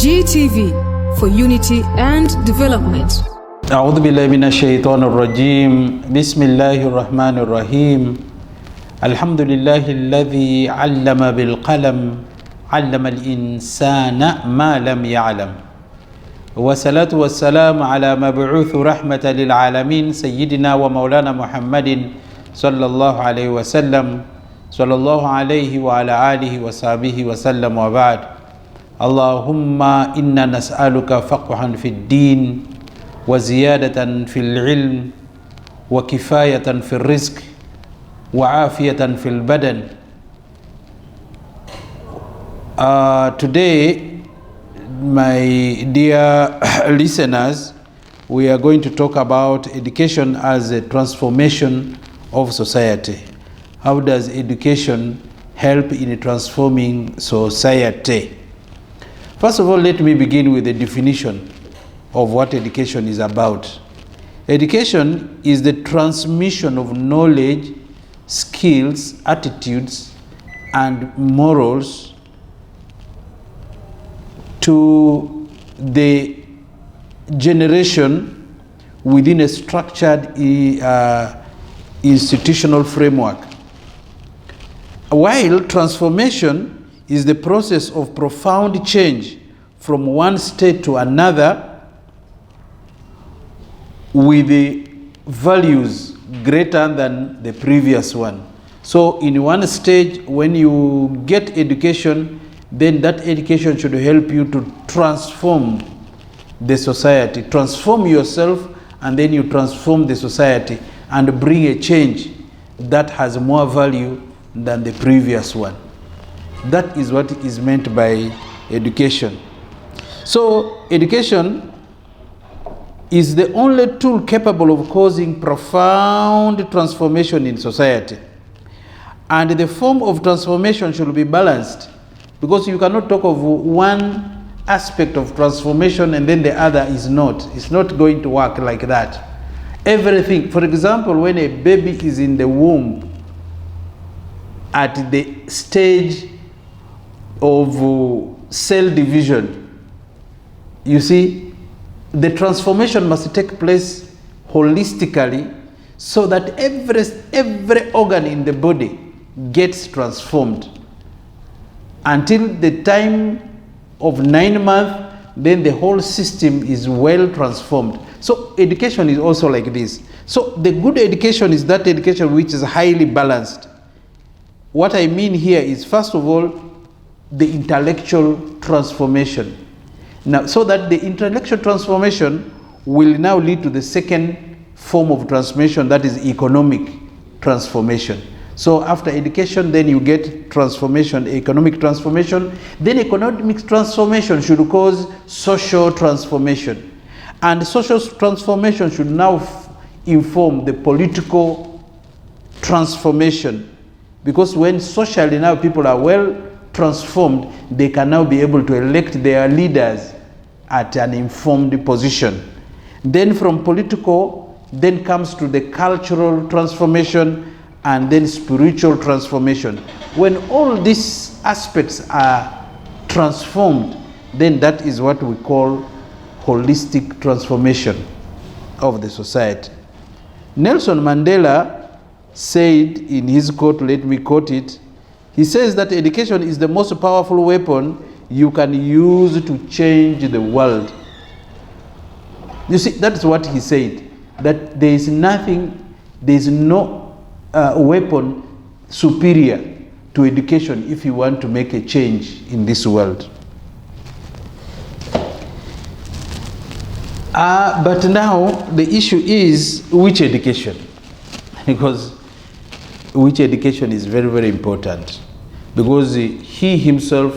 GTV for unity and development. أعوذ بالله من الشيطان الرجيم بسم الله الرحمن الرحيم الحمد لله الذي علم بالقلم علم الإنسان ما لم يعلم والصلاة والسلام على مبعوث رحمة للعالمين سيدنا ومولانا محمد صلى الله عليه وسلم صلى الله عليه وعلى آله وصحبه وسلم وبعد اللهم إنا نسألك فقها في الدين وزيادة في العلم وكفاية في الرزق وعافية في البدن. Today, my dear listeners, we are going to talk about education as a transformation of society. How does education help in transforming society? First of all, let me begin with the definition of what education is about. Education is the transmission of knowledge, skills, attitudes, and morals to the generation within a structured institutional framework. While transformation is the process of profound change from one state to another with the values greater than the previous one. So in one stage, when you get education, then that education should help you to transform the society, transform yourself, and then you transform the society and bring a change that has more value than the previous one. That is what is meant by education. So education is the only tool capable of causing profound transformation in society. And the form of transformation should be balanced, because you cannot talk of one aspect of transformation and then the other is not. It's not going to work like that. Everything, for example, when a baby is in the womb at the stage of cell division, you see, the transformation must take place holistically so that every organ in the body gets transformed until the time of 9 months. Then the whole system is well transformed. So education is also like this. So the good education is that education which is highly balanced. What I mean here is, first of all, the intellectual transformation. Now, so that the intellectual transformation will now lead to the second form of transformation, that is economic transformation. So after education, then you get transformation, economic transformation. Then economic transformation should cause social transformation. And social transformation should now inform the political transformation. Because when socially now people are well transformed, they can now be able to elect their leaders at an informed position. Then from political, then comes to the cultural transformation, and then spiritual transformation. When all these aspects are transformed, then that is what we call holistic transformation of the society. Nelson Mandela said in his quote, let me quote it, he says that education is the most powerful weapon you can use to change the world. You see, that's what he said, that there is no weapon superior to education if you want to make a change in this world. But now the issue is which education? Because which education is very, very important. Because he himself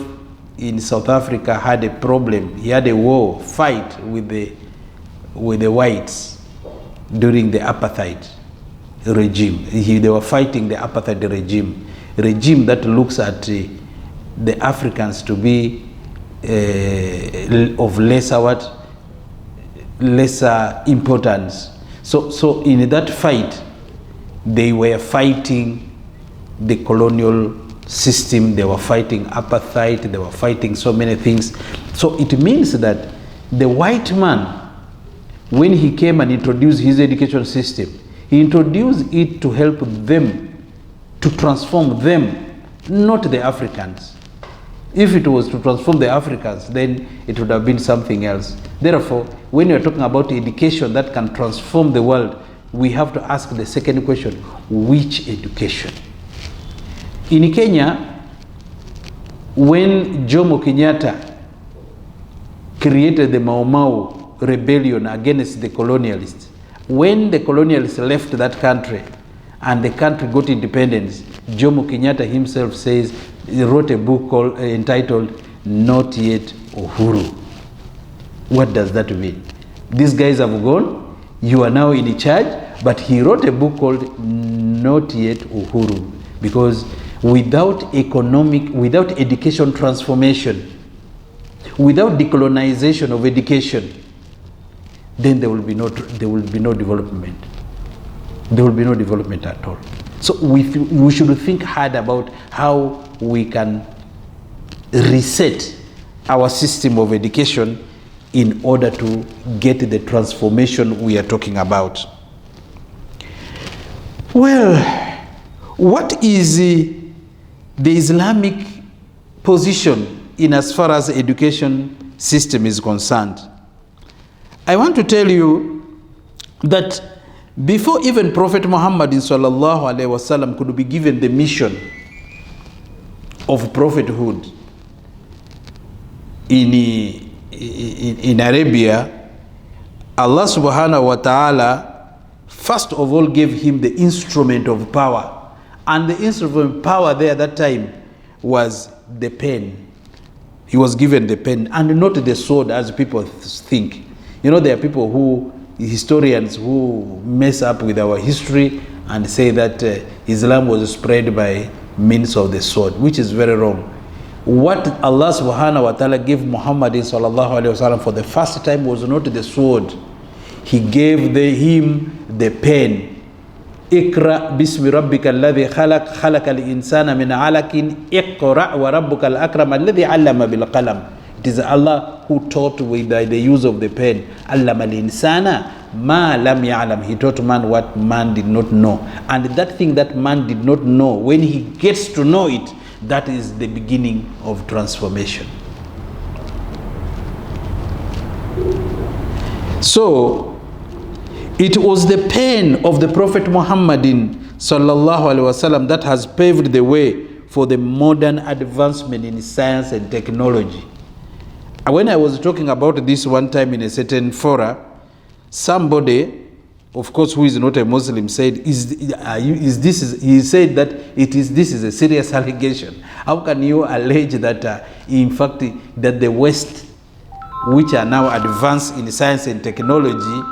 in South Africa had a problem. He had a war, fight with the whites during the apartheid regime. They were fighting the apartheid regime that looks at the Africans to be of lesser importance. So in that fight, they were fighting the colonial system, they were fighting apartheid, they were fighting so many things. So it means that the white man, when he came and introduced his education system, he introduced it to help them, to transform them, not the Africans. If it was to transform the Africans, then it would have been something else. Therefore, when you're talking about education that can transform the world, we have to ask the second question, which education? In Kenya, when Jomo Kenyatta created the Mau Mau rebellion against the colonialists, when the colonialists left that country and the country got independence, Jomo Kenyatta himself says, he wrote a book entitled Not Yet Uhuru. What does that mean? These guys have gone, you are now in charge, but he wrote a book called Not Yet Uhuru, because without education transformation, without decolonization of education, then there will be no development. There will be no development at all. So we should think hard about how we can reset our system of education in order to get the transformation we are talking about. Well, what is the Islamic position in as far as education system is concerned? I want to tell you that before even Prophet Muhammad sallallahu alaihi wasallam could be given the mission of prophethood in Arabia, Allah subhanahu wa ta'ala first of all gave him the instrument of power. And the instrument of power there at that time was the pen. He was given the pen and not the sword as people think. You know, there are people historians who mess up with our history and say that Islam was spread by means of the sword, which is very wrong. What Allah subhanahu wa ta'ala gave Muhammad sallallahu alayhi wa sallam for the first time was not the sword. He gave him the pen. Iqra bismi rabbika alladhi khalaq khalaqal insana min alaqin iqra wa rabbuka al-akram alladhi 'allama bil qalam. It is Allah who taught with the use of the pen. Allama al-insana ma lam ya'lam. He taught man what man did not know. And that thing that man did not know, when he gets to know it, that is the beginning of transformation. So it was the pen of the Prophet Muhammadin sallallahu alaihi wasallam that has paved the way for the modern advancement in science and technology. When I was talking about this one time in a certain fora, somebody, of course, who is not a Muslim, said, he said that this is a serious allegation. How can you allege that, in fact, that the West, which are now advanced in science and technology,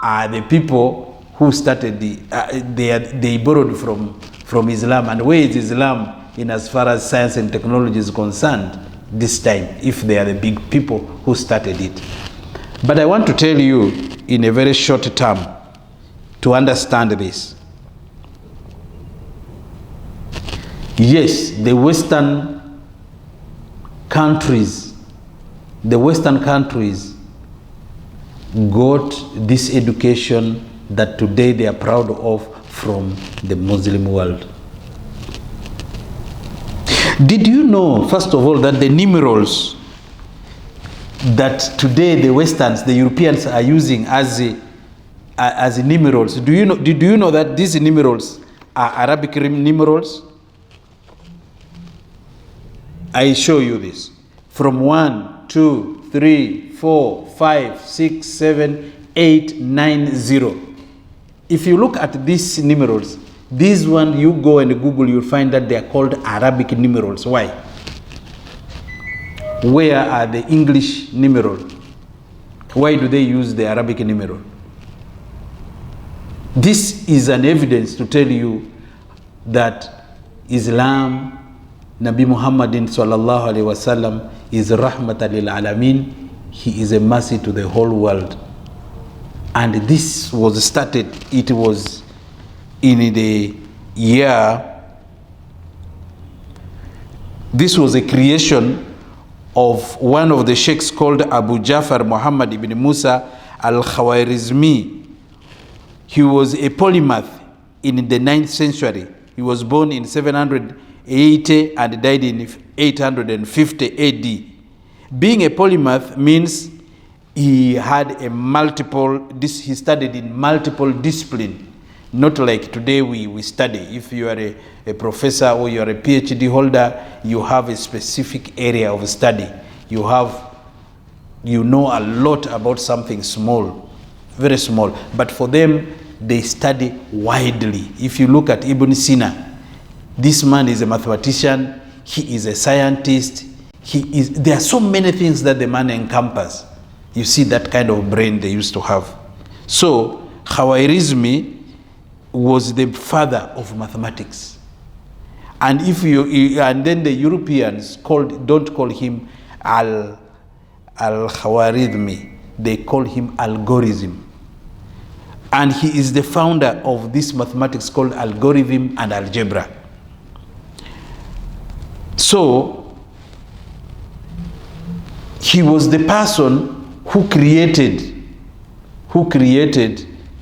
are the people who started they borrowed from Islam? And where is Islam in as far as science and technology is concerned this time, if they are the big people who started it? But I want to tell you in a very short term to understand this. Yes, the Western countries got this education that today they are proud of from the Muslim world. Did you know, first of all, that the numerals that today the Westerns, the Europeans are using as numerals, did you know that these numerals are Arabic numerals? I show you this. From 1, 2, 3, 4, 5, 6, 7, 8, 9, 0. If you look at these numerals, this one, you go and Google, you'll find that they are called Arabic numerals. Why? Where are the English numerals? Why do they use the Arabic numeral? This is an evidence to tell you that Islam, Nabi Muhammadin sallallahu alaihi wasallam, is rahmatan lil alamin. He is a mercy to the whole world. And this was started, it was in the year This was a creation of one of the sheikhs called Abu Jafar Muhammad ibn Musa al-Khwarizmi. He was a polymath in the 9th century. He was born in 780 and died in 850 AD. Being a polymath means he had he studied in multiple disciplines. Not like today we study. If you are a professor or you are a PhD holder, you have a specific area of study. You know a lot about something small, very small. But for them, they study widely. If you look at Ibn Sina, this man is a mathematician, he is a scientist, there are so many things that the man encompasses. You see that kind of brain they used to have. So, Khwarizmi was the father of mathematics. And then the Europeans don't call him Al-Khwarizmi, they call him algorithm. And he is the founder of this mathematics called algorithm and algebra. So, he was the person who created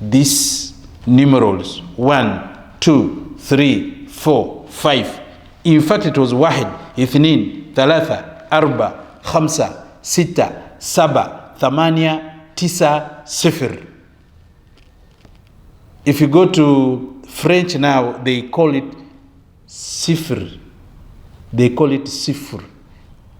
these numerals 1, 2, 3, 4, 5. In fact, it was واحد, اثنين, ثلاثة, أربعة, خمسة, ستة, سبعة, ثمانية, تسعة, صفر. If you go to French now, they call it sifr. They call it sifr.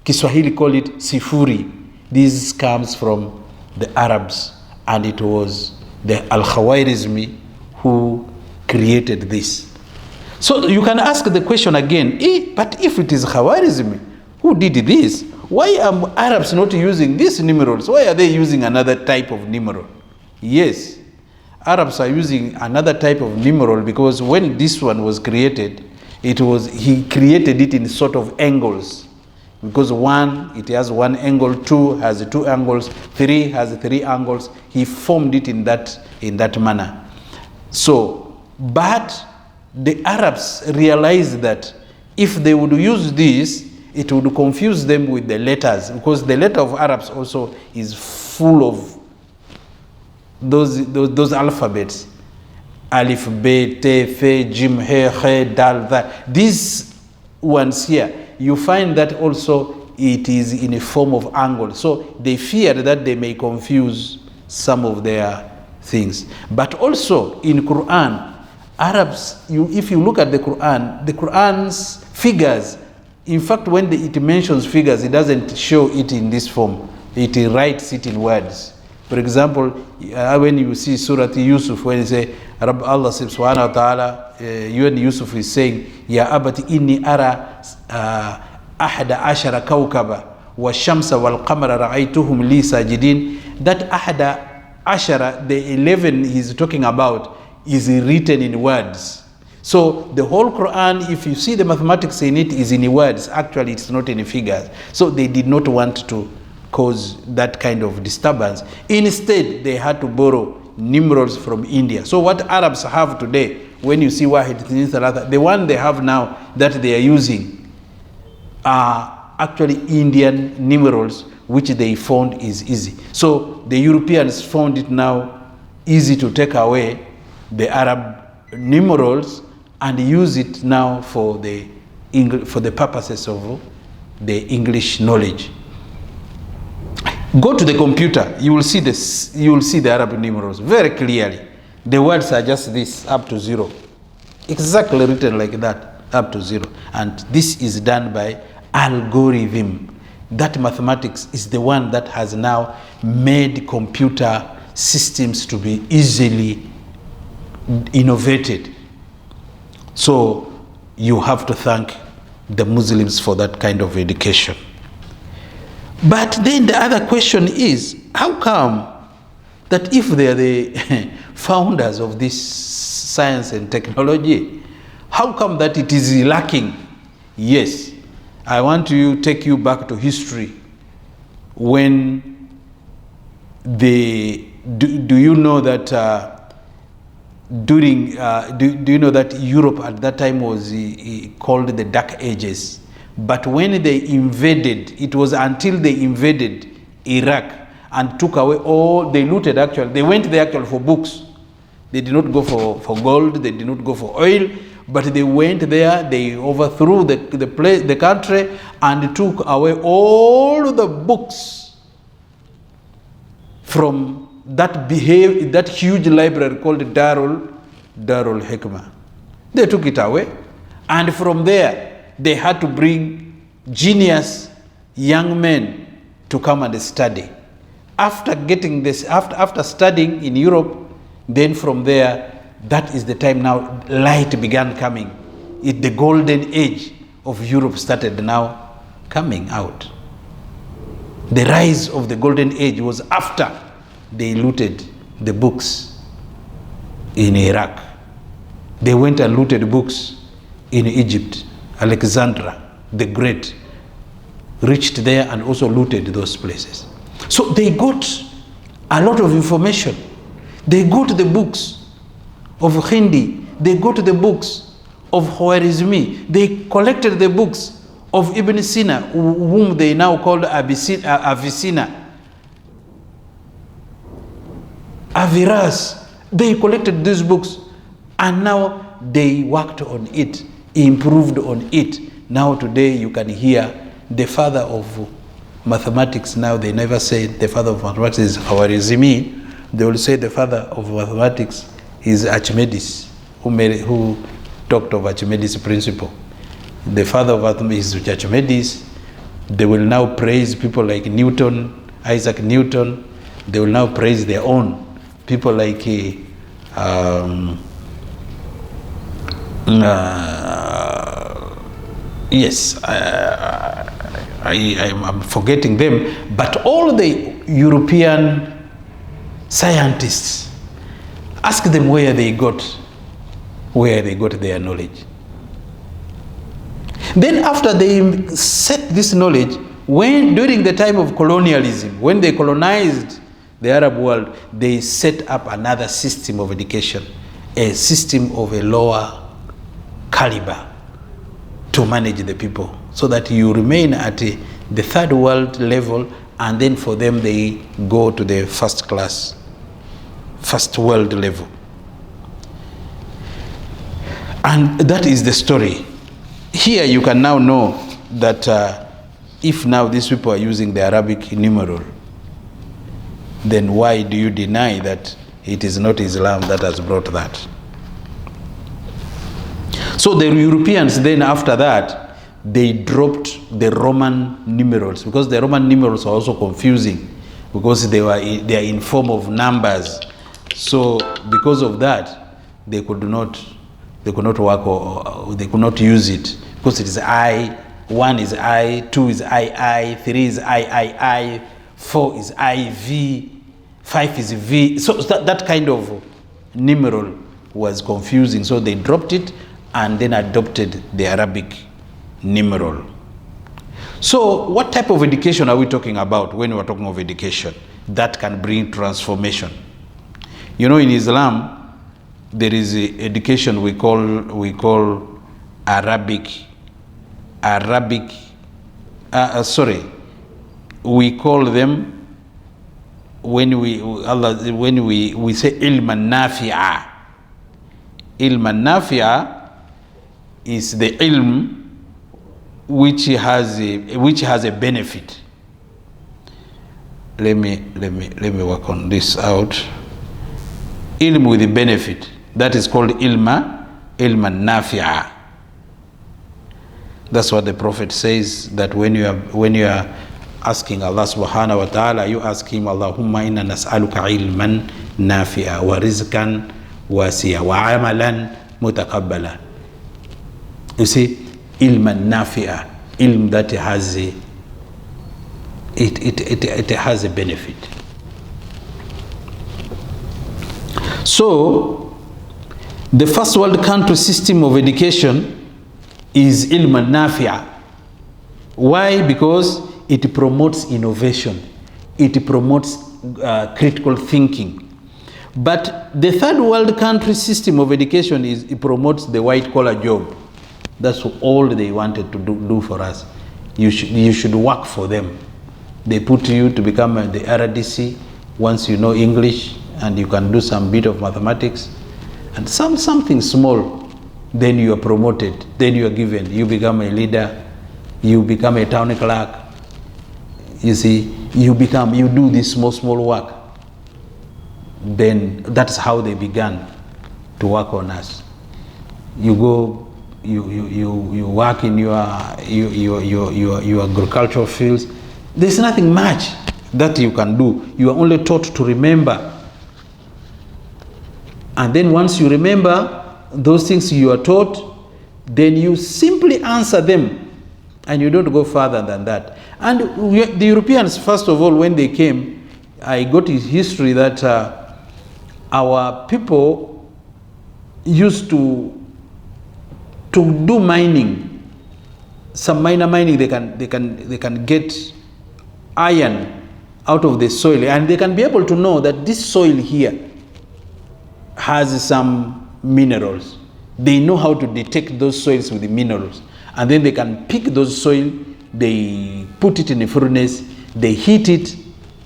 Kiswahili call it sifuri. This comes from the Arabs, and it was the Al-Khwarizmi who created this. So you can ask the question again, but if it is Khwarizmi who did this, why are Arabs not using these numerals? Why are they using another type of numeral? Yes, Arabs are using another type of numeral because when this one was created, he created it in sort of angles. Because 1, it has 1 angle, 2 has 2 angles, 3 has 3 angles. He formed it in that manner. So, but the Arabs realized that if they would use this, it would confuse them with the letters, because the letter of Arabs also is full of those alphabets. Alif, Be, Te, Fe, Jim, He, He, Dal, That. These ones here, you find that also it is in a form of angle. So they feared that they may confuse some of their things. But also in Quran, Arabs, if you look at the Quran's figures, in fact, when it mentions figures, it doesn't show it in this form. It writes it in words. For example, when you see Surah Yusuf, when you say, Allah subhanahu wa ta'ala, when Yusuf is saying, Ya abati inni ara ahada ashara kawkaba wa shamsa wal qamara ra'aytuhum li sajidin. That ahada ashara, the 11 he's talking about, is written in words. So the whole Quran, if you see the mathematics in it, is in words. Actually, it's not in figures. So they did not want to cause that kind of disturbance. Instead, they had to borrow numerals from India. So what Arabs have today, when you see Wahid, the one they have now that they are using are actually Indian numerals, which they found is easy. So the Europeans found it now easy to take away the Arab numerals and use it now for the purposes of the English knowledge. Go to the computer, you will see this. You will see the Arab numerals very clearly. The words are just this, up to 0, exactly written like that, up to 0. And this is done by algorithm. That mathematics is the one that has now made computer systems to be easily innovated. So you have to thank the Muslims for that kind of education. But then the other question is, how come that if they are the founders of this science and technology, how come that it is lacking? Yes, I want to take you back to history. When do you know that do you know that Europe at that time was called the Dark Ages? But when they invaded, it was until they invaded Iraq and took away all, they looted actually, they went there actually for books. They did not go for gold, they did not go for oil, but they went there, they overthrew the country and took away all the books from that huge library called Darul Hikmah. They took it away, and from there they had to bring genius young men to come and study. After getting this, after studying in Europe, then from there, that is the time now light began coming. The golden age of Europe started now coming out. The rise of the golden age was after they looted the books in Iraq. They went and looted books in Egypt. Alexander the Great reached there and also looted those places. So they got a lot of information. They got the books of Hindi. They got the books of Khwarizmi. They collected the books of Ibn Sina, whom they now call Avicenna. Aviras. They collected these books and now they worked on it, improved on it. Now today you can hear the father of mathematics. Now they never say the father of mathematics is Khwarizmi. They will say the father of mathematics is Archimedes, who talked of Archimedes' principle. The father of mathematics is Archimedes. They will now praise people like Newton, Isaac Newton. They will now praise their own people like I'm forgetting them, but all the European scientists, ask them where they got their knowledge. Then after they set this knowledge, during the time of colonialism, when they colonized the Arab world, they set up another system of education, a system of a lower caliber to manage the people, so that you remain at the third world level, and then for them they go to the first world level. And that is the story. Here you can now know that if now these people are using the Arabic numeral, then why do you deny that it is not Islam that has brought that? So the Europeans then after that, they dropped the Roman numerals, because the Roman numerals are also confusing, because they are in form of numbers. So because of that, they could not work, or they could not use it, because it is I, 1 is I, 2 is I, 3 is I, 4 is IV, 5 is V. So that kind of numeral was confusing. So they dropped it and then adopted the Arabic numeral. So what type of education are we talking about when we're talking of education that can bring transformation? You know, in Islam, there is a education we call Arabic. We call them, when we say ilman nafi'a. Ilman nafi'a is the ilm which has a benefit. Let me work on this out. Ilm with a benefit, that is called ilman nafi'a. That's what the Prophet says, that when you are asking Allah subhanahu wa ta'ala, you ask him, Allahumma inna nas'aluka ilman nafi'a wa rizqan wasi'a wa amalan mutaqabbala. You see, ilman nafi'a, ilm that has it has a benefit. So the first world country system of education is ilman nafi'a. Why? Because it promotes innovation, it promotes critical thinking. But the third world country system of education it promotes the white collar job. That's all they wanted to do for us. You should work for them. They put you to become the RDC once you know English and you can do some bit of mathematics and something small, then you are promoted, then you are given, you become a leader, you become a town clerk. You see, you do this small work. Then that's how they began to work on us. You go, you work in your agricultural fields. There's nothing much that you can do. You are only taught to remember. And then once you remember those things you are taught, then you simply answer them and you don't go further than that. And the Europeans, first of all, when they came, I got his history that our people used to do mining, some minor mining. They can get iron out of the soil, and they can be able to know that this soil here has some minerals. They know how to detect those soils with the minerals, and then they can pick those soil, they put it in a furnace, they heat it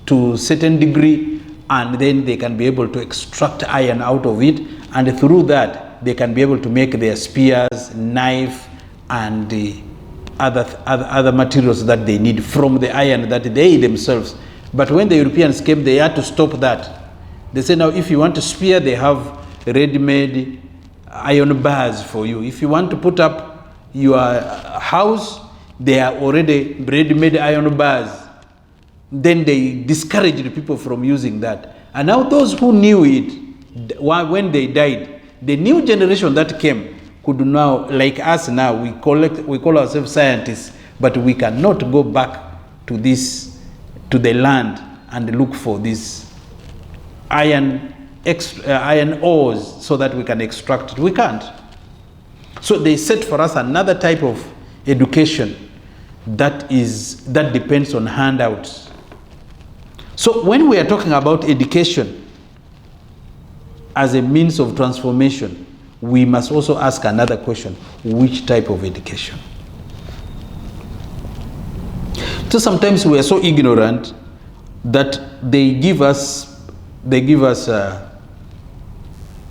to a certain degree, and then they can be able to extract iron out of it, and through that they can be able to make their spears, knife, and the other materials that they need from the iron that they themselves. But when the Europeans came, they had to stop that. They say, now if you want to spear, they have ready-made iron bars for you. If you want to put up your house, they are already ready-made iron bars. Then they discouraged the people from using that. And now those who knew it, when they died, the new generation that came could now, like us now, we call ourselves scientists, but we cannot go back to the land and look for this iron ores so that we can extract it. We can't. So they set for us another type of education that depends on handouts. So when we are talking about education as a means of transformation, we must also ask another question: which type of education? So sometimes we are so ignorant that they give us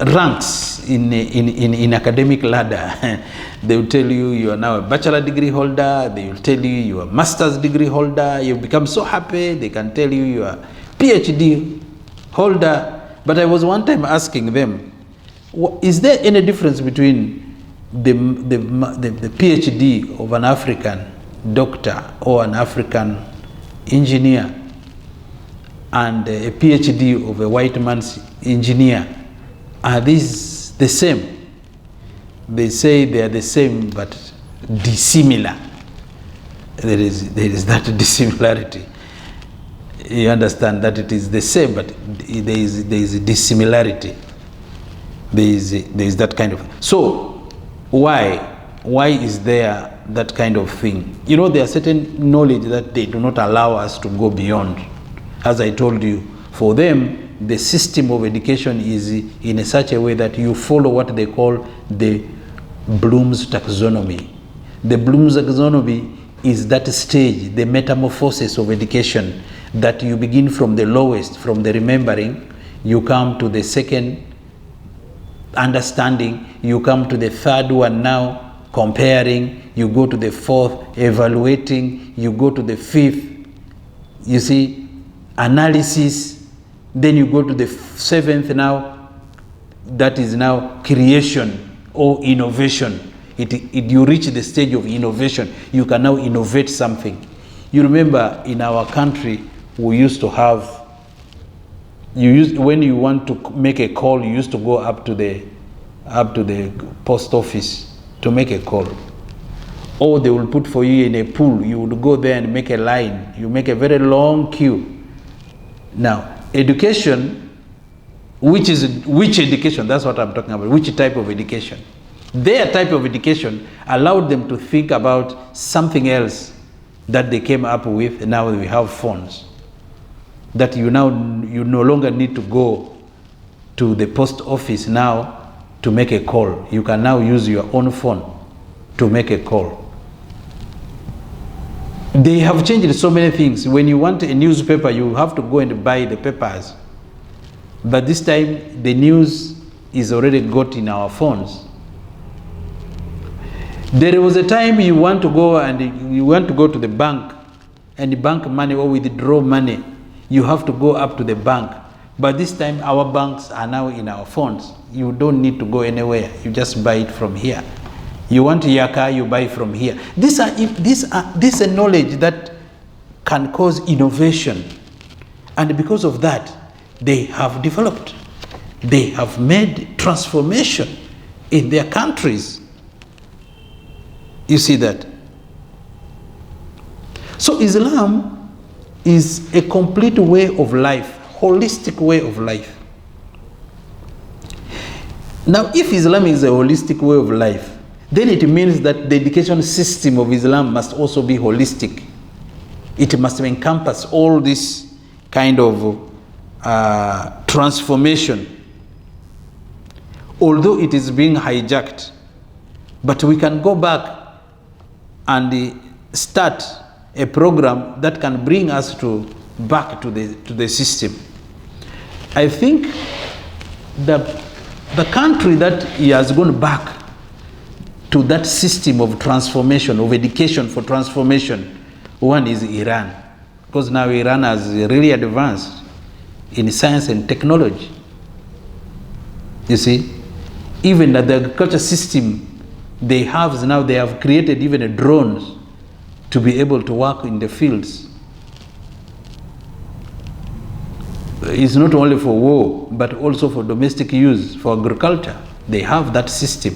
ranks in academic ladder. They will tell you you are now a bachelor degree holder. They will tell you you are a master's degree holder. You become so happy. They can tell you you are PhD holder. But I was one time asking them, is there any difference between the PhD of an African doctor or an African engineer and a PhD of a white man's engineer? Are these the same? They say they are the same but dissimilar. There is that dissimilarity. You understand that it is the same, but there is a dissimilarity. There is that kind of. So why is there that kind of thing? You know, there are certain knowledge that they do not allow us to go beyond. As I told you, for them, the system of education is in such a way that you follow what they call the Bloom's taxonomy. The Bloom's taxonomy is that stage, the metamorphosis of education, that you begin from the lowest, from the remembering, you come to the second understanding, you come to the third one now, comparing, you go to the fourth, evaluating, you go to the fifth, you see, analysis, then you go to the seventh now, that is now creation or innovation. You reach the stage of innovation. You can now innovate something. You remember in our country, we used to have, when you want to make a call, you used to go up to the post office to make a call. Or they will put for you in a pool. You would go there and make a line. You make a very long queue. Now, education, which education? That's what I'm talking about. Which type of education? Their type of education allowed them to think about something else that they came up with. And now we have phones. That you no longer need to go to the post office now to make a call. You can now use your own phone. to make a call. They have changed so many things. When you want a newspaper, you have to go and buy the papers. But this time, the news is already got in our phones. There was a time you want to go to the bank and bank money or withdraw money. You have to go up to the bank. But this time, our banks are now in our phones. You don't need to go anywhere. You just buy it from here. You want yaka, you buy from here. This is a knowledge that can cause innovation. And because of that, they have developed. They have made transformation in their countries. You see that? So Islam is a complete way of life, holistic way of life. Now, if Islam is a holistic way of life, then it means that the education system of Islam must also be holistic. It must encompass all this kind of transformation. Although it is being hijacked, but we can go back and start a program that can bring us back to the system. I think the country that has gone back to that system of transformation, of education for transformation, one is Iran. Because now Iran has really advanced in science and technology. You see, even the agriculture system they have now, they have created even drones to be able to work in the fields. It's not only for war, but also for domestic use, for agriculture. They have that system.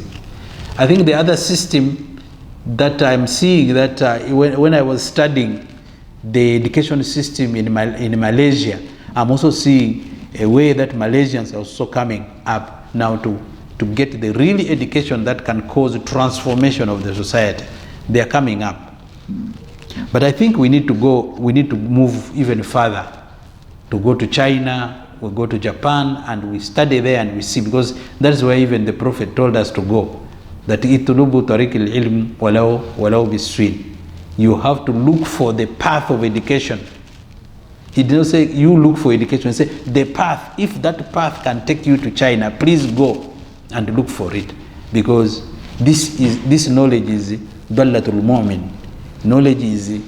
I think the other system that I'm seeing that when I was studying the education system in Malaysia, I'm also seeing a way that Malaysians are also coming up now to get the really education that can cause transformation of the society. They are coming up. But I think we need to move even further, to go to China, we go to Japan, and we study there and we see, because that's where even the Prophet told us to go. That itulubu tariq al-ilm walau biswin. You have to look for the path of education. He didn't say you look for education. He said the path. If that path can take you to China, please go and look for it, because this knowledge is dallatul mu'min. Knowledge is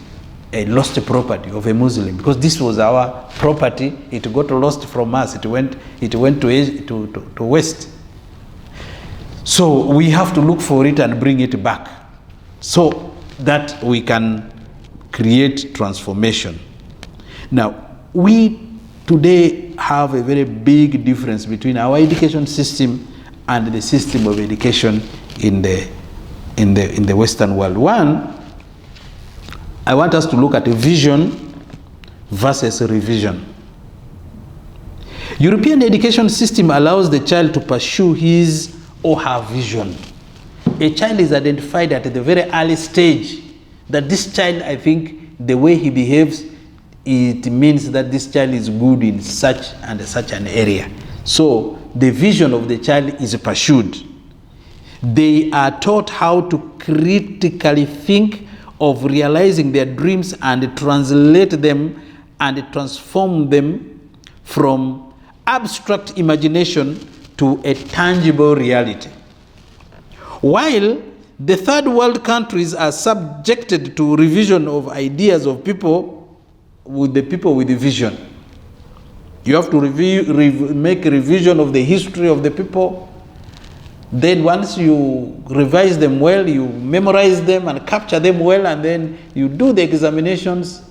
a lost property of a Muslim, because this was our property. It got lost from us. It went to West. So we have to look for it and bring it back, so that we can create transformation. Now, we today have a very big difference between our education system and the system of education in the Western world. One, I want us to look at a vision versus a revision. European education system allows the child to pursue his or her vision. A child is identified at the very early stage that this child, I think, the way he behaves, it means that this child is good in such and such an area. So the vision of the child is pursued. They are taught how to critically think of realizing their dreams and translate them and transform them from abstract imagination to a tangible reality. While the third world countries are subjected to revision of ideas of people with the vision. You have to make a revision of the history of the people. Then once you revise them well, you memorize them and capture them well, and then you do the examinations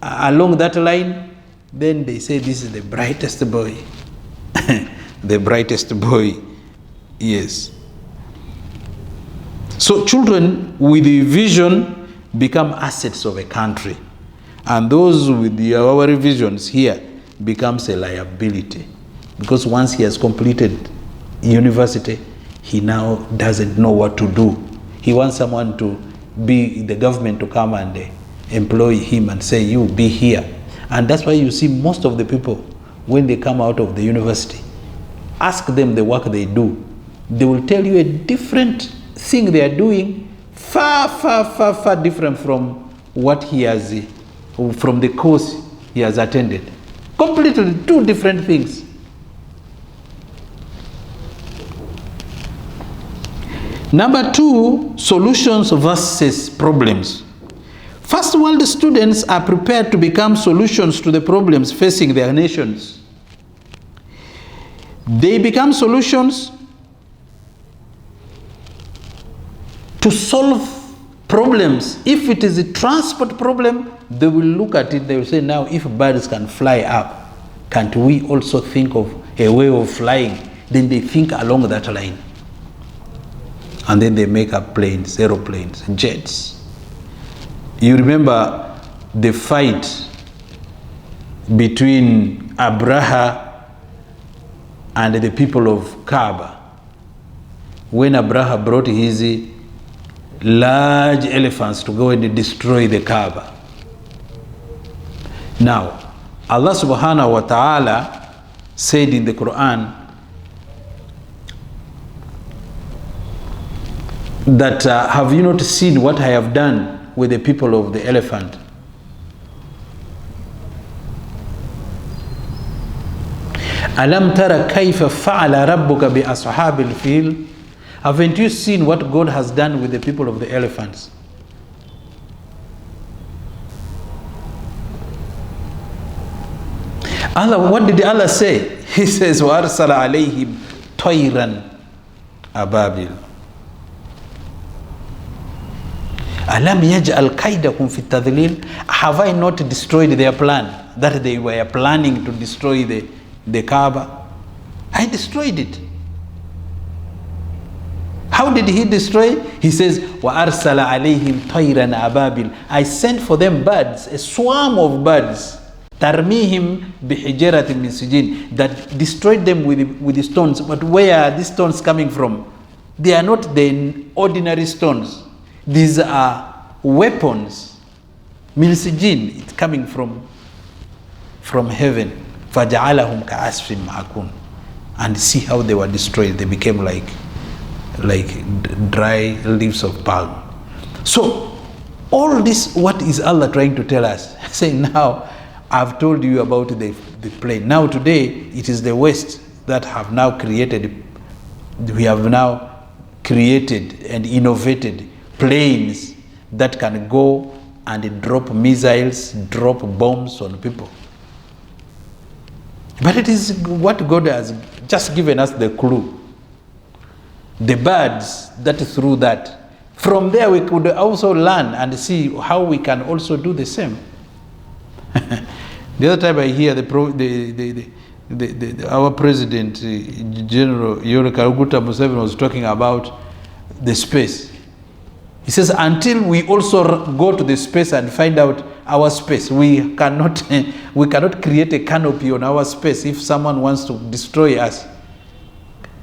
along that line. Then they say this is the brightest boy. The brightest boy, yes. So children with a vision become assets of a country, and those with our visions here becomes a liability, because once he has completed university, he now doesn't know what to do. He wants someone to be the government to come and employ him and say, you be here. And that's why you see most of the people, when they come out of the university, ask them the work they do, they will tell you a different thing they are doing, far, far, far, far different from what he has, from the course he has attended. Completely two different things. Number two, solutions versus problems. First world students are prepared to become solutions to the problems facing their nations. They become solutions to solve problems. If it is a transport problem, they will look at it, they will say, now if birds can fly up, can't we also think of a way of flying? Then they think along that line. And then they make up planes, aeroplanes, jets. You remember the fight between Abraha and the people of Kaaba. When Abraha brought his large elephants to go and destroy the Kaaba. Now, Allah subhanahu wa ta'ala said in the Quran that have you not seen what I have done with the people of the elephant? Alam tara kayfa fa'ala rabbuka bi ashabil fil? Haven't you seen what God has done with the people of the elephants? Allah, what did Allah say? He says, wa arsala alayhim tayran ababil. Alam yaj'al kaidakum fi tadlil? Have I not destroyed their plan that they were planning to destroy the Kaaba? I destroyed it. How did he destroy? He says, wa arsala alayhim tayran ababil. I sent for them birds, a swarm of birds, tarmihim bihijaratin min sijin, that destroyed them with the stones. But where are these stones coming from? They are not the ordinary stones. These are weapons. Min sijin, it's coming from heaven. Faja'alahum ka'asfin ma'akun. And see how they were destroyed. They became like dry leaves of palm. So all this, what is Allah trying to tell us? Saying, now I've told you about the plane. Now today it is the West that have now created, we have now created and innovated planes that can go and drop missiles, drop bombs on people. But it is what God has just given us the clue. The birds that threw that. From there we could also learn and see how we can also do the same. The other time I hear our President General Yoweri Kaguta Museveni was talking about the space. He says, until we also go to the space and find out our space, we cannot create a canopy on our space. If someone wants to destroy us,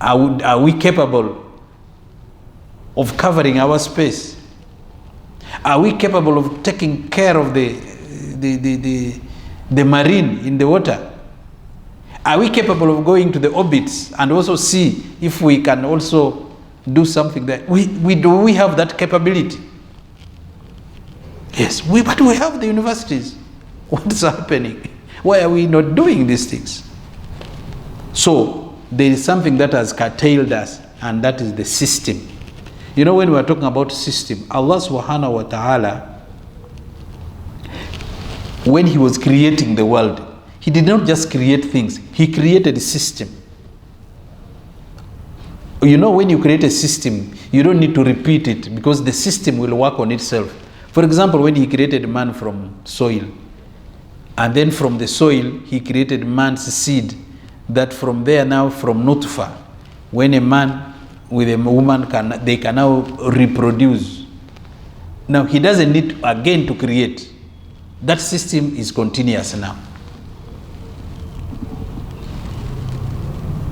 are we capable of covering our space? Are we capable of taking care of the marine in the water? Are we capable of going to the orbits and also see if we can also do something that we have that capability? Yes, but we have the universities. What's happening? Why are we not doing these things? So there is something that has curtailed us, and that is the system. You know, when we are talking about system, Allah subhanahu wa ta'ala, when he was creating the world, he did not just create things, he created a system. You know, when you create a system, you don't need to repeat it because the system will work on itself. For example, when he created man from soil, and then from the soil, he created man's seed, that from there now, from nutfa, when a man with a woman they can now reproduce. Now, he doesn't need again to create. That system is continuous now.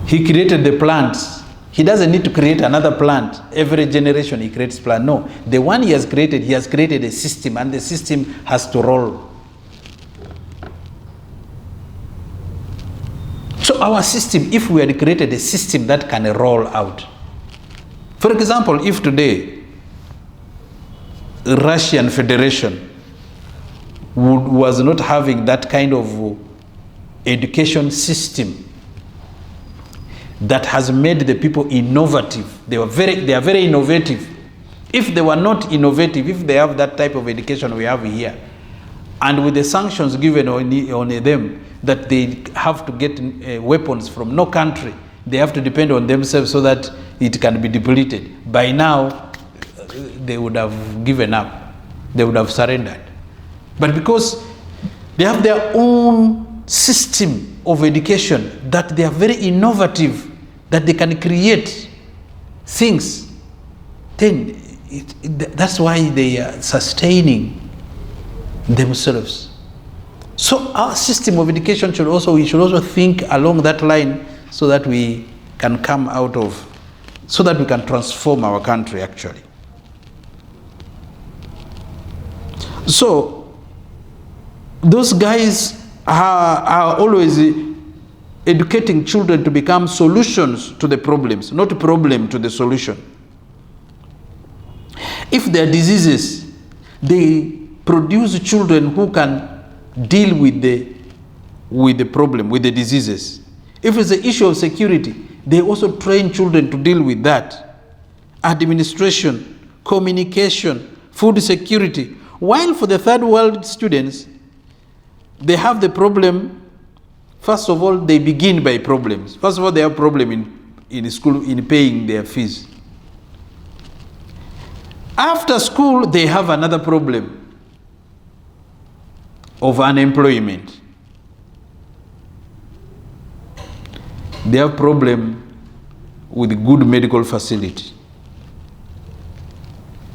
He created the plants. He doesn't need to create another plant. Every generation he creates plant. No, the one he has created a system, and the system has to roll. So So our system, if we had created a system that can roll out, for example, if today Russian Federation was not having that kind of education system that has made the people innovative, they are very innovative. If they were not innovative, if they have that type of education we have here, and with the sanctions given on them, that they have to get weapons from no country, they have to depend on themselves so that it can be depleted. By now, they would have given up. They would have surrendered. But because they have their own system of education, that they are very innovative, that they can create things, then that's why they are sustaining themselves. So our system of education we should also think along that line, so that we can come out of, so that we can transform our country actually. So those guys are always educating children to become solutions to the problems, not a problem to the solution. If there are diseases, they produce children who can deal with the problem, with the diseases. If it's an issue of security, they also train children to deal with that. Administration, communication, food security. While for the third world students, they have the problem. First of all, they begin by problems. First of all, they have problem in school in paying their fees. After school, they have another problem of unemployment. They have problem with good medical facility.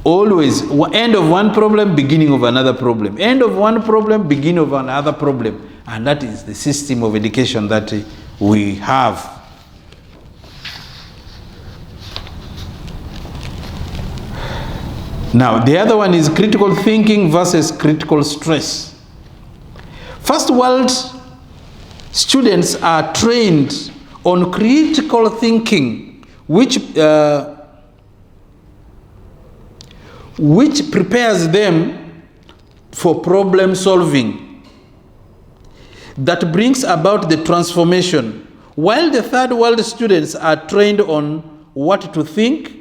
Always end of one problem, beginning of another problem. End of one problem, beginning of another problem. And that is the system of education that we have. Now, the other one is critical thinking versus critical stress. First world students are trained on critical thinking, which prepares them for problem solving, that brings about the transformation, while the third world students are trained on what to think,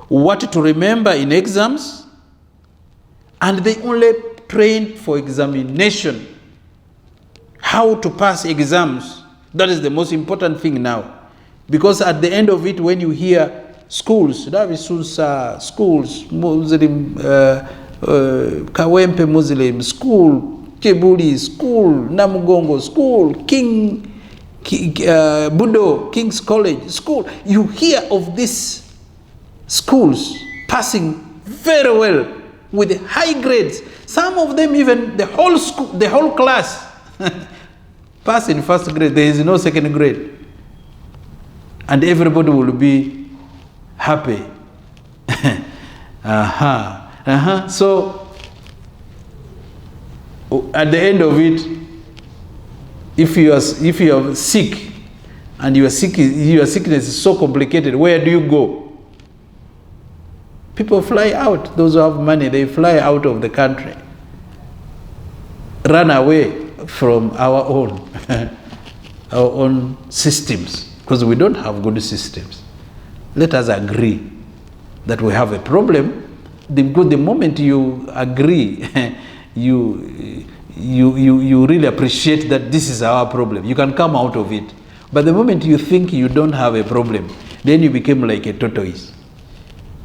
what to remember in exams, and they only train for examination, how to pass exams. That is the most important thing now, because at the end of it, when you hear schools, schools, Muslim, Kawempe Muslim, school, Kebuli, school, Namugongo, school, Budo, King's College, school. You hear of these schools passing very well with high grades. Some of them even the whole school, the whole class pass in first grade. There is no second grade. And everybody will be happy. So at the end of it, if you are sick and your sickness is so complicated, where do you go? People fly out. Those who have money, they fly out of the country, run away from our own systems, because we don't have good systems. Let us agree that we have a problem. Because the moment you agree, you really appreciate that this is our problem. You can come out of it. But the moment you think you don't have a problem, then you become like a tortoise.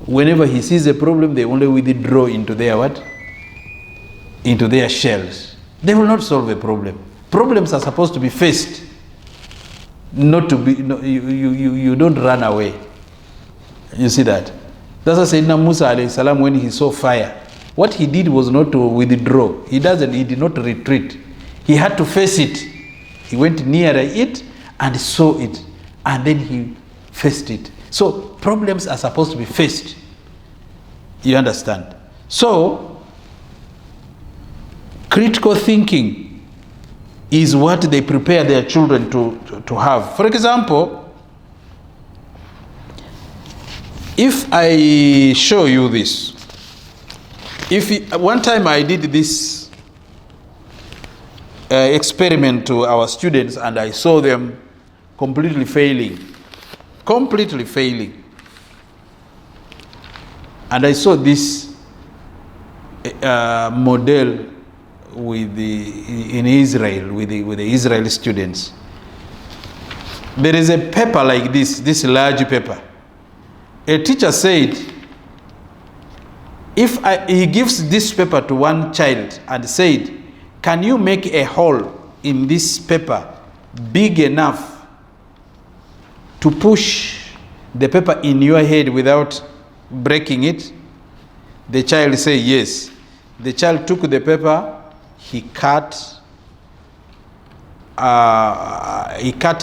Whenever he sees a problem, they only withdraw into their what? Into their shells. They will not solve a problem. Problems are supposed to be faced, not to be. No, you don't run away. You see that? That's why Sayyidina Musa alayhi salam, when he saw fire, what he did was not to withdraw. He did not retreat. He had to face it. He went nearer it and saw it, and then he faced it. So problems are supposed to be faced. You understand? So critical thinking is what they prepare their children to have. For example, if I show you this, one time I did this experiment to our students and I saw them completely failing. And I saw this model in Israel with the Israeli students. There is a paper like this large paper. A teacher said, he gives this paper to one child and said, can you make a hole in this paper big enough to push the paper in your head without breaking it? The child said yes. The child took the paper, he cut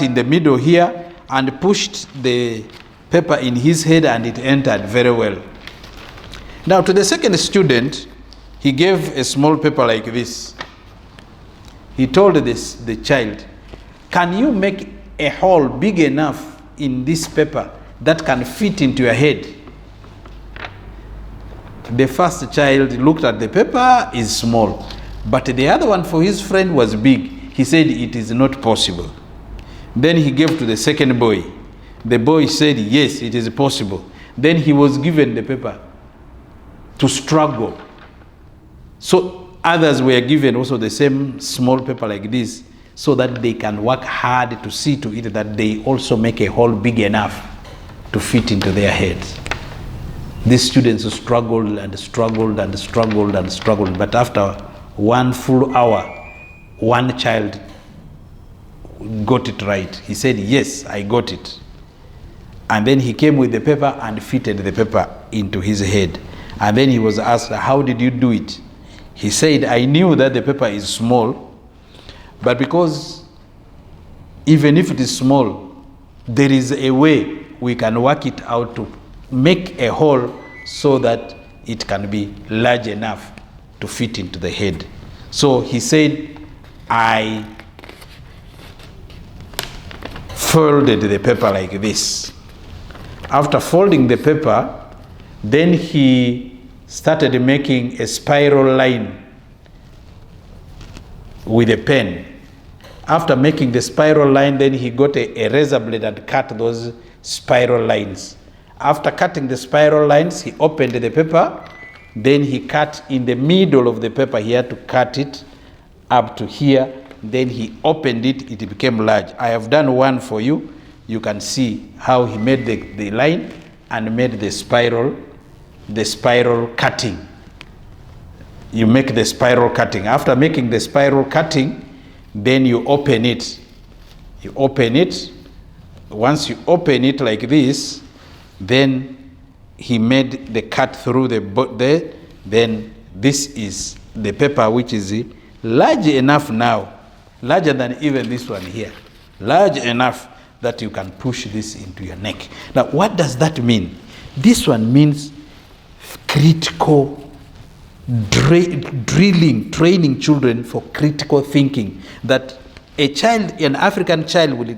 in the middle here and pushed the paper in his head and it entered very well. Now to the second student, he gave a small paper like this. He told the child, can you make a hole big enough in this paper that can fit into your head? The first child looked at the paper, is small, but the other one for his friend was big. He said it is not possible. Then he gave to the second boy. The boy said yes, it is possible. Then he was given the paper to struggle. So others were given also the same small paper like this, so that they can work hard to see to it that they also make a hole big enough to fit into their heads. These students struggled and struggled and struggled and struggled, but after one full hour, one child got it right. He said, yes, I got it. And then he came with the paper and fitted the paper into his head. And then he was asked, how did you do it? He said, I knew that the paper is small, but because even if it is small, there is a way we can work it out to make a hole so that it can be large enough to fit into the head. So he said, I folded the paper like this. After folding the paper, then he started making a spiral line with a pen. After making the spiral line, then he got a razor blade and cut those spiral lines. After cutting the spiral lines, he opened the paper. Then he cut in the middle of the paper. He had to cut it up to here. Then he opened it. It became large. I have done one for you. You can see how he made the line and made the spiral cutting. You make the spiral cutting. After making the spiral cutting, then you open it. You open it. Once you open it like this, then he made the cut through the then this is the paper, which is large enough now, larger than even this one here, large enough that you can push this into your neck. Now, what does that mean? This one means critical drilling, training children for critical thinking. That a child, an African child, will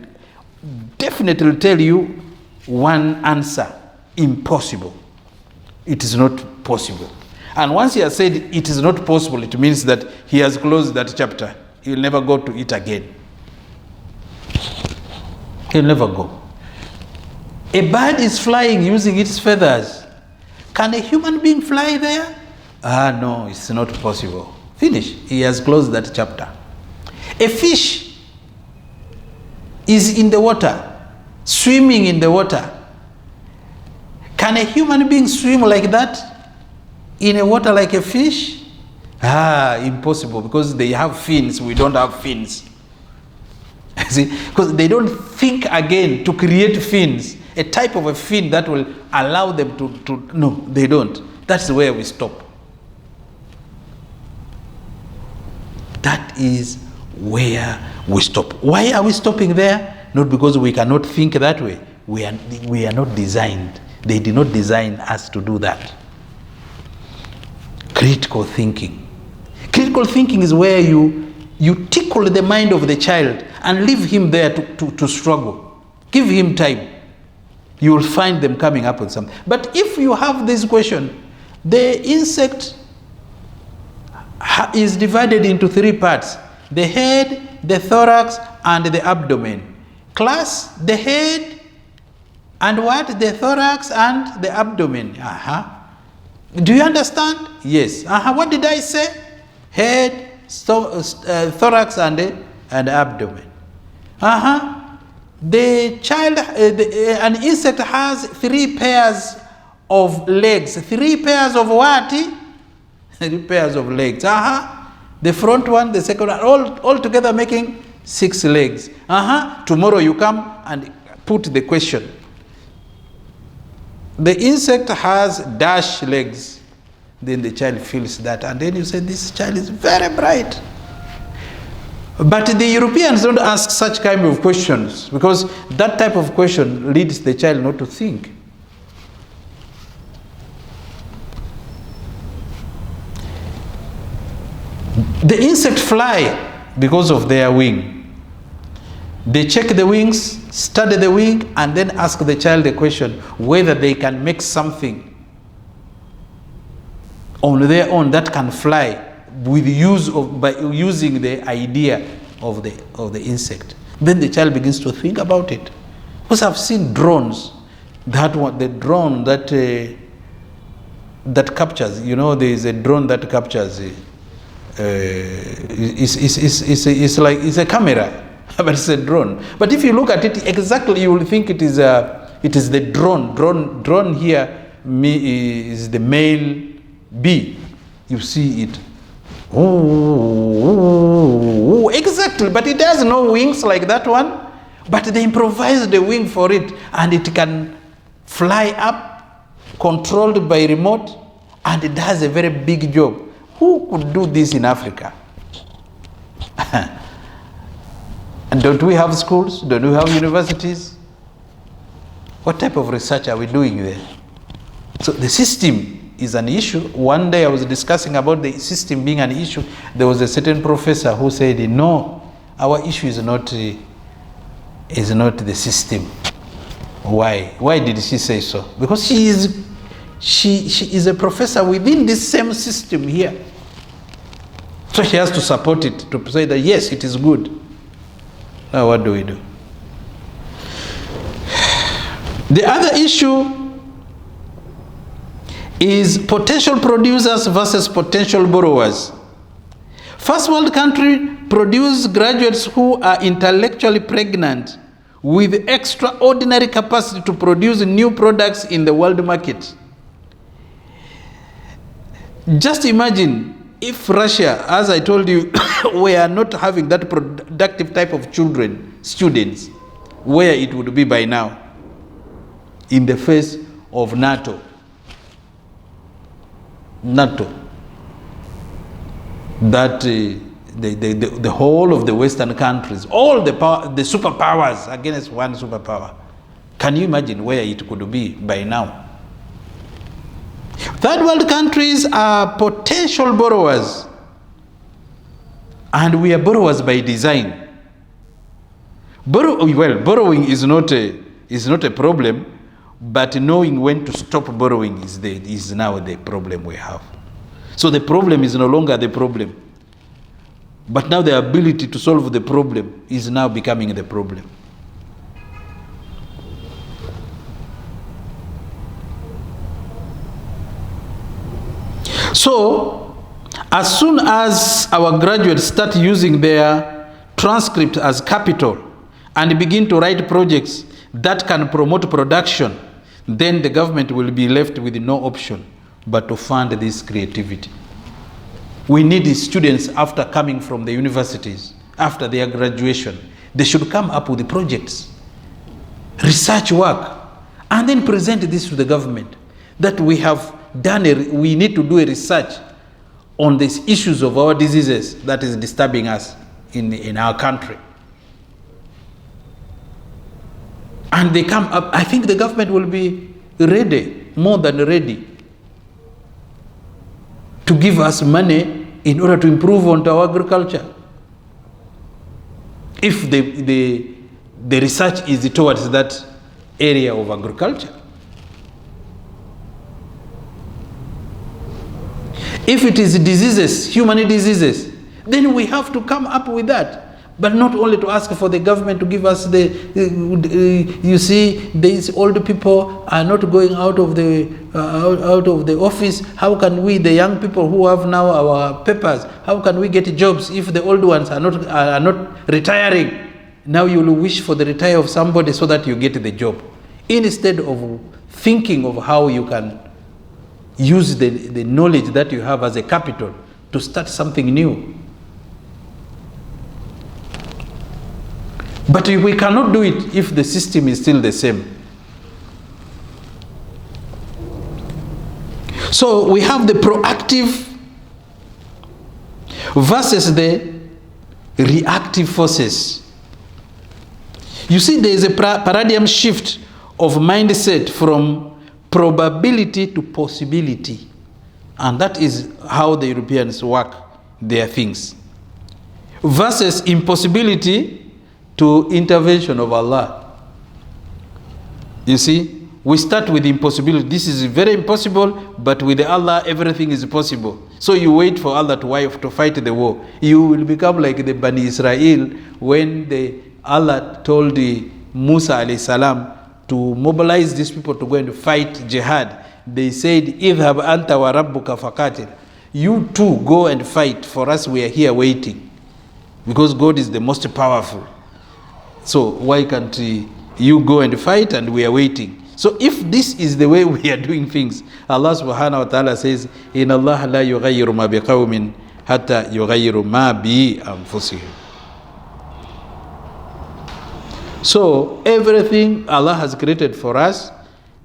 definitely tell you one answer: impossible. It is not possible. And once he has said it is not possible, it means that he has closed that chapter. He will never go to it again. He'll never go. A bird is flying using its feathers. Can a human being fly there? No, it's not possible. Finish. He has closed that chapter. A fish is in the water, swimming in the water. Can a human being swim like that in a water like a fish? Impossible, because they have fins. We don't have fins. See, because they don't think again to create fins, a type of a fin that will allow them to no, they don't. That's where we stop. That is where we stop. Why are we stopping there? Not because we cannot think that way. We are not designed. They did not design us to do that. Critical thinking. Critical thinking is where you You tickle the mind of the child and leave him there to struggle. Give him time. You will find them coming up with something. But if you have this question, the insect is divided into 3 parts: the head, the thorax, and the abdomen. Class, the head, and what? The thorax and the abdomen. Do you understand? Yes. What did I say? Head, thorax, and abdomen. The child, an insect has 3 pairs of legs. 3 pairs of what? 3 pairs of legs. The front one, the second one, all together making 6 legs. Tomorrow you come and put the question. The insect has dash legs. Then the child feels that, and then you say, this child is very bright. But the Europeans don't ask such kind of questions, because that type of question leads the child not to think. The insect fly because of their wing. They check the wings, study the wing, and then ask the child the question whether they can make something on their own that can fly by using the idea of the insect. Then the child begins to think about it. Because I've seen drones. The drone that captures. There is a drone that captures. It's a camera, but it's a drone. But if you look at it exactly, you will think it is the drone. Drone here is the male bee. You see it. Oh, exactly. But it has no wings like that one. But they improvise the wing for it, and it can fly up, controlled by remote, and it does a very big job. Who could do this in Africa? And don't we have schools? Don't we have universities? What type of research are we doing there? So the system is an issue. One day I was discussing about the system being an issue. There was a certain professor who said, no, our issue is not the system. Why? Why did she say so? Because she is a professor within this same system here. So she has to support it, to say that yes, it is good. Now what do we do? The other issue is potential producers versus potential borrowers. First world country produce graduates who are intellectually pregnant with extraordinary capacity to produce new products in the world market. Just imagine if Russia, as I told you, we are not having that productive type of students, where it would be by now in the face of NATO, that the whole of the Western countries, all the superpowers against one superpower. Can you imagine where it could be by now? Third world countries are potential borrowers, and we are borrowers by design. Borrowing is not a problem, but knowing when to stop borrowing is now the problem we have. So the problem is no longer the problem, but now the ability to solve the problem is now becoming the problem. So, as soon as our graduates start using their transcript as capital and begin to write projects that can promote production, then the government will be left with no option but to fund this creativity. We need the students, after coming from the universities, after their graduation, they should come up with the projects, research work, and then present this to the government, that we have done we need to do a research on these issues of our diseases that is disturbing us in our country. And they come up, I think the government will be ready, more than ready, to give us money in order to improve on our agriculture. if the research is towards that area of agriculture. If it is diseases, human diseases, then we have to come up with that. But not only to ask for the government to give us you see, these old people are not going out of the office. How can we, the young people who have now our papers, how can we get jobs if the old ones are not retiring? Now you will wish for the retire of somebody so that you get the job, instead of thinking of how you can use the knowledge that you have as a capital to start something new. But we cannot do it if the system is still the same. So we have the proactive versus the reactive forces. You see, there is a paradigm shift of mindset from probability to possibility. And that is how the Europeans work their things. Versus impossibility to intervention of Allah. You see, we start with impossibility. This is very impossible, but with Allah everything is possible. So you wait for Allah to fight the war. You will become like the Bani Israel when Allah told Musa alayhi salam to mobilize these people to go and fight jihad. They said, "Idhhab anta wa rabbuka faqatil." You too go and fight. For us, we are here waiting, because God is the most powerful. So why can't you go and fight and we are waiting? So if this is the way we are doing things, Allah subhanahu wa ta'ala says, "Inna Allah la yughayyiru ma biqawmin hatta yughayyiru ma bi anfusihim." So everything Allah has created for us,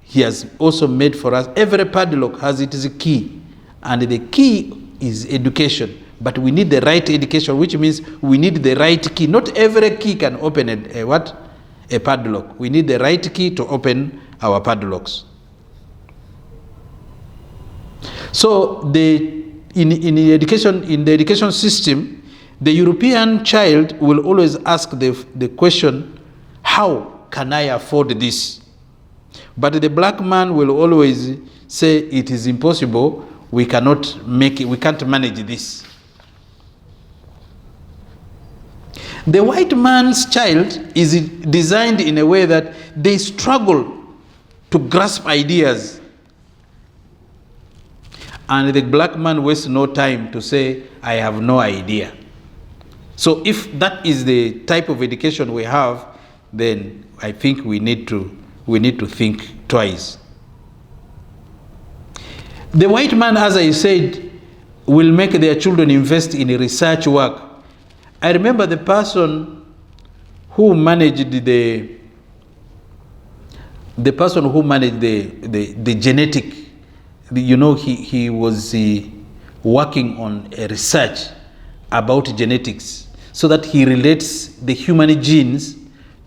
He has also made for us. Every padlock has its key, and the key is education. But we need the right education, which means we need the right key. Not every key can open a padlock. We need the right key to open our padlocks. So in the education system, the European child will always ask the question, how can I afford this? But the black man will always say, it is impossible, we cannot make it, we can't manage this. The white man's child is designed in a way that they struggle to grasp ideas. And the black man wastes no time to say, I have no idea. So if that is the type of education we have, then I think we need to think twice. The white man, as I said, will make their children invest in research work. I remember the person who managed the genetic, he was working on a research about genetics, so that he relates the human genes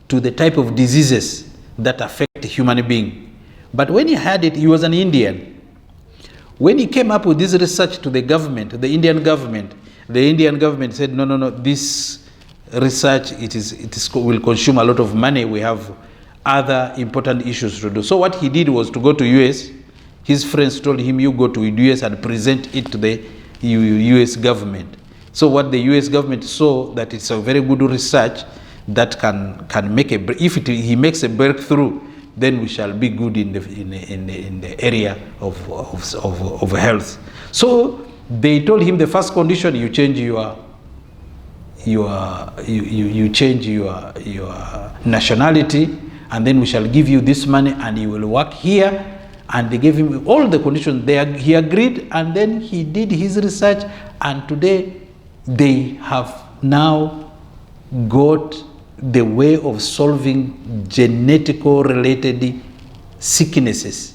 to the type of diseases that affect the human being. But when he had it, he was an Indian. When he came up with this research to the government, the Indian government said, no, this research, it will consume a lot of money. We have other important issues to do. So what he did was to go to US. His friends told him, you go to US and present it to the US government. So what the US government saw, that it's a very good research that can make if he makes a breakthrough, then we shall be good in the area of health. So they told him, the first condition, you change your nationality, and then we shall give you this money and you will work here. And they gave him all the conditions. He agreed, and then he did his research, and today they have now got the way of solving genetical related sicknesses.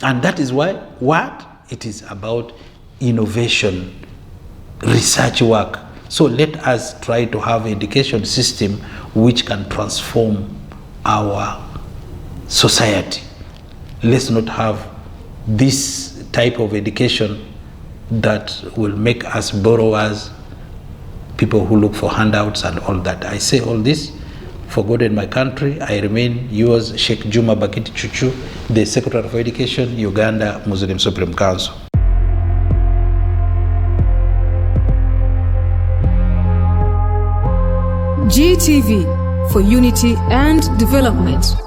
And that is why what it is about, innovation, research work. So let us try to have an education system which can transform our society. Let's not have this type of education that will make us borrowers people who look for handouts and all that. I say all this for God and my country. I remain yours, Sheikh Juma Bakhit Cucu, the Secretary of Education, Uganda Muslim Supreme Council. GTV, for unity and development.